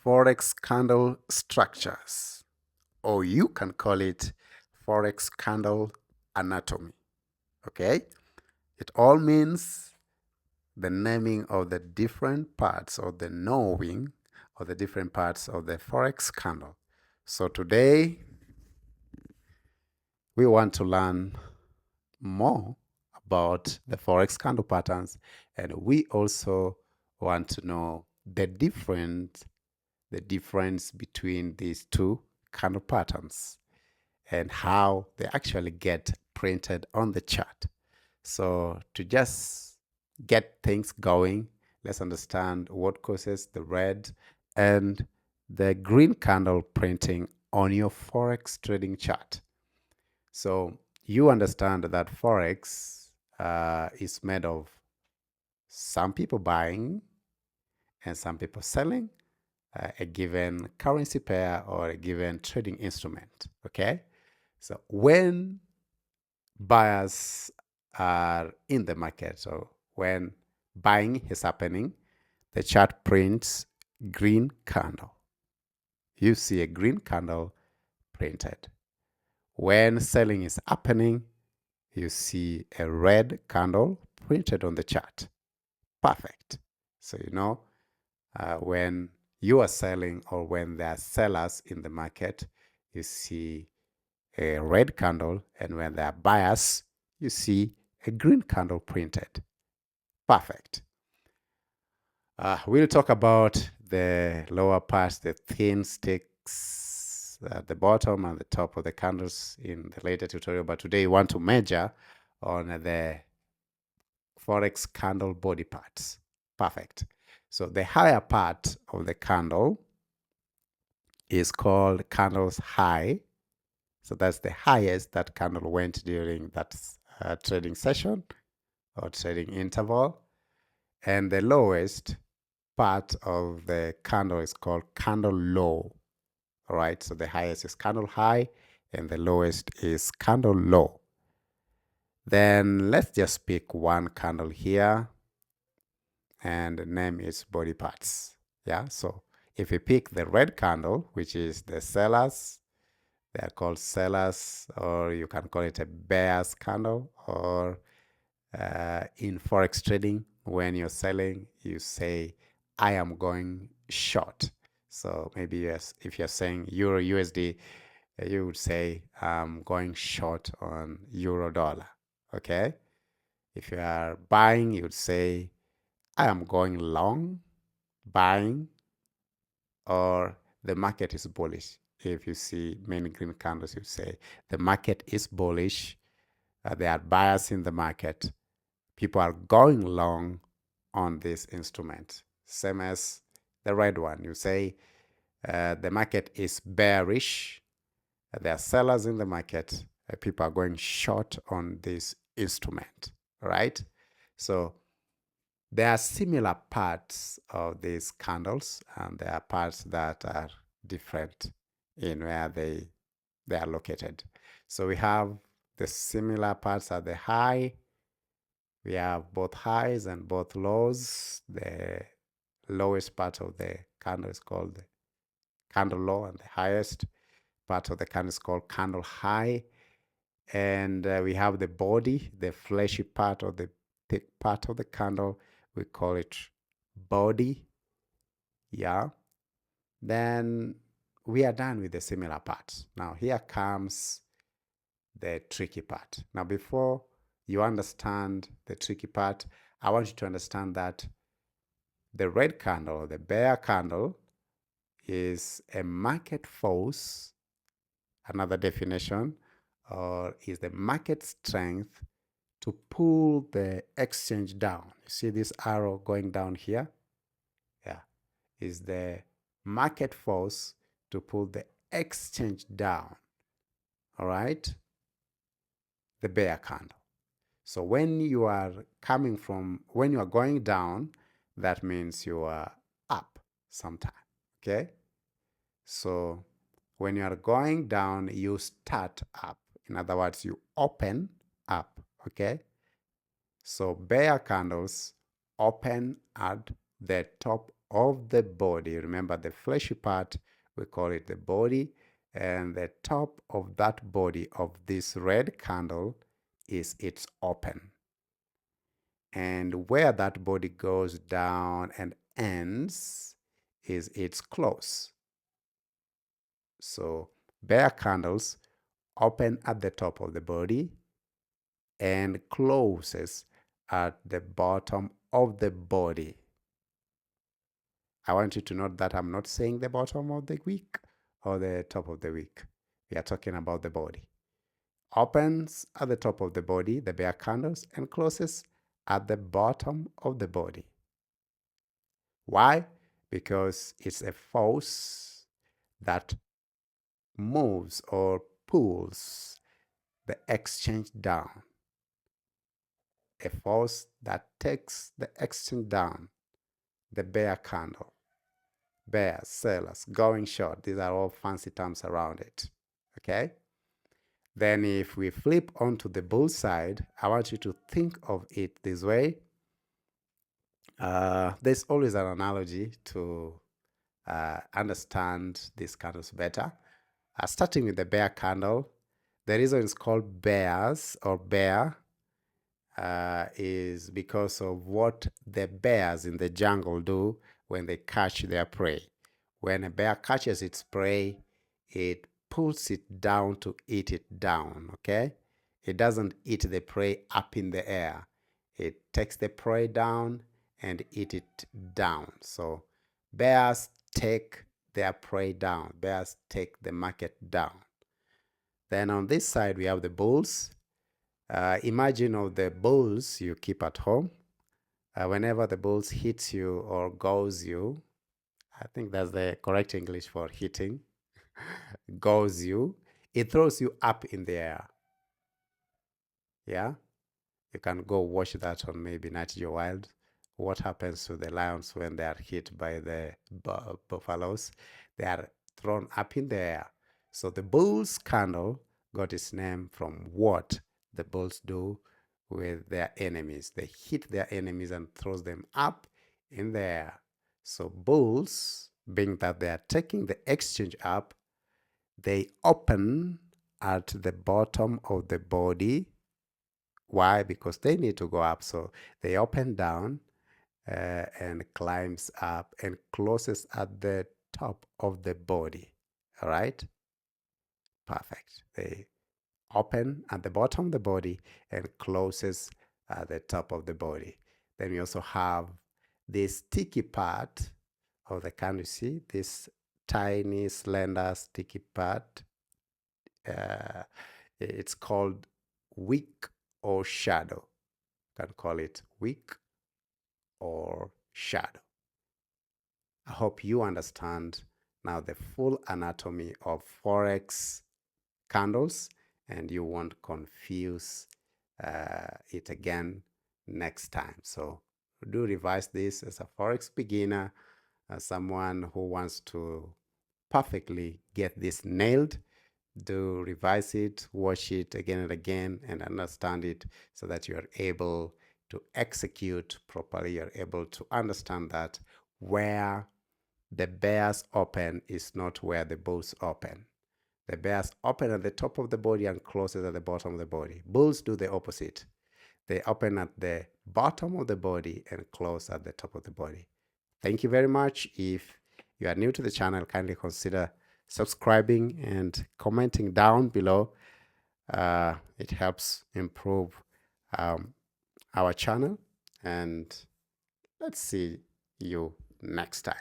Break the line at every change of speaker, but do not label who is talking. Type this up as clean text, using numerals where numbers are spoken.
forex candle structures, or you can call it forex candle anatomy. Okay, it all means the naming of the different parts, or the knowing of the different parts of the forex candle. So today we want to learn more about the forex candle patterns, and we also want to know the difference between these two candle patterns and how they actually get printed on the chart. So to just get things going, let's understand what causes the red and the green candle printing on your forex trading chart. So you understand that forex is made of some people buying and some people selling a given currency pair or a given trading instrument. Okay, so when buyers are in the market, so when buying is happening, the chart prints green candle. You see a green candle printed. When selling is happening, you see a red candle printed on the chart. Perfect. So you know when you are selling, or when there are sellers in the market, you see a red candle, and when there are buyers, you see a green candle printed. Perfect. We'll talk about the lower parts, the thin sticks at the bottom and the top of the candles in the later tutorial, but today we want to measure on the forex candle body parts. Perfect. So the higher part of the candle is called candle's high. So that's the highest that candle went during that trading session or trading interval. And the lowest part of the candle is called candle low. All right, so the highest is candle high and the lowest is candle low. Then let's just pick one candle here and name its body parts. Yeah, so if we pick the red candle, which is the sellers, they are called sellers, or you can call it a bear's candle, or in forex trading, when you're selling, you say, I am going short. So maybe yes, if you're saying Euro USD, you would say, I'm going short on Euro dollar. Okay. If you are buying, you would say, I am going long, buying, or the market is bullish. If you see many green candles, you say the market is bullish. There are buyers in the market. People are going long on this instrument. Same as the red one. You say the market is bearish. There are sellers in the market. People are going short on this instrument. Right? So there are similar parts of these candles, and there are parts that are different in where they are located. So we have the similar parts at the high. We have both highs and both lows. The lowest part of the candle is called the candle low, and the highest part of the candle is called candle high. And we have the body, the fleshy part, or the thick part of the candle. We call it body. Yeah. Then we are done with the similar parts. Now here comes the tricky part. Now before you understand the tricky part, I want you to understand that the red candle, the bear candle, is a market force. Another definition, or is the market strength to pull the exchange down. You see this arrow going down here? Yeah, is the market force to pull the exchange down. All right, the bear candle. So when you are when you are going down, that means you are up sometime. Okay, so when you are going down, you start up. In other words, you open up. Okay, so bear candles open at the top of the body. Remember the fleshy part, we call it the body, and the top of that body of this red candle is its open. And where that body goes down and ends is its close. So bear candles open at the top of the body and closes at the bottom of the body. I want you to note that I'm not saying the bottom of the wick or the top of the wick. We are talking about the body. Opens at the top of the body, the bear candles, and closes at the bottom of the body. Why? Because it's a force that moves or pulls the exchange down. A force that takes the exchange down. The bear candle. Bears, sellers, going short. These are all fancy terms around it. Okay? Then if we flip onto the bull side, I want you to think of it this way. There's always an analogy to understand these candles better. Starting with the bear candle, the reason it's called bears or bear is because of what the bears in the jungle do when they catch their prey. When a bear catches its prey, it pulls it down to eat it down, okay? It doesn't eat the prey up in the air. It takes the prey down and eat it down. So bears take their prey down. Bears take the market down. Then on this side, we have the bulls. Imagine all the bulls you keep at home. Whenever the bulls hits you or goes you, I think that's the correct English for hitting, goes you, it throws you up in the air. Yeah? You can go watch that on maybe Nat Geo Wild. What happens to the lions when they are hit by the buffaloes? They are thrown up in the air. So the bull's candle got its name from what the bulls do with their enemies. They hit their enemies and throws them up in the air. So bulls, being that they are taking the exchange up, they open at the bottom of the body. Why? Because they need to go up. So they open down and climbs up and closes at the top of the body. All right? Perfect. They open at the bottom of the body and closes at the top of the body. Then we also have this sticky part of the candle. You see this tiny, slender, sticky part. It's called wick or shadow. You can call it wick or shadow. I hope you understand now the full anatomy of forex candles and you won't confuse it again next time. So do revise this as a forex beginner, as someone who wants to perfectly get this nailed. Do revise it, watch it again and again, and understand it so that you are able to execute properly. You're able to understand that where the bears open is not where the bulls open. The bears open at the top of the body and closes at the bottom of the body. Bulls do the opposite. They open at the bottom of the body and close at the top of the body. Thank you very much. If you are new to the channel, kindly consider subscribing and commenting down below. It helps improve our channel. And let's see you next time.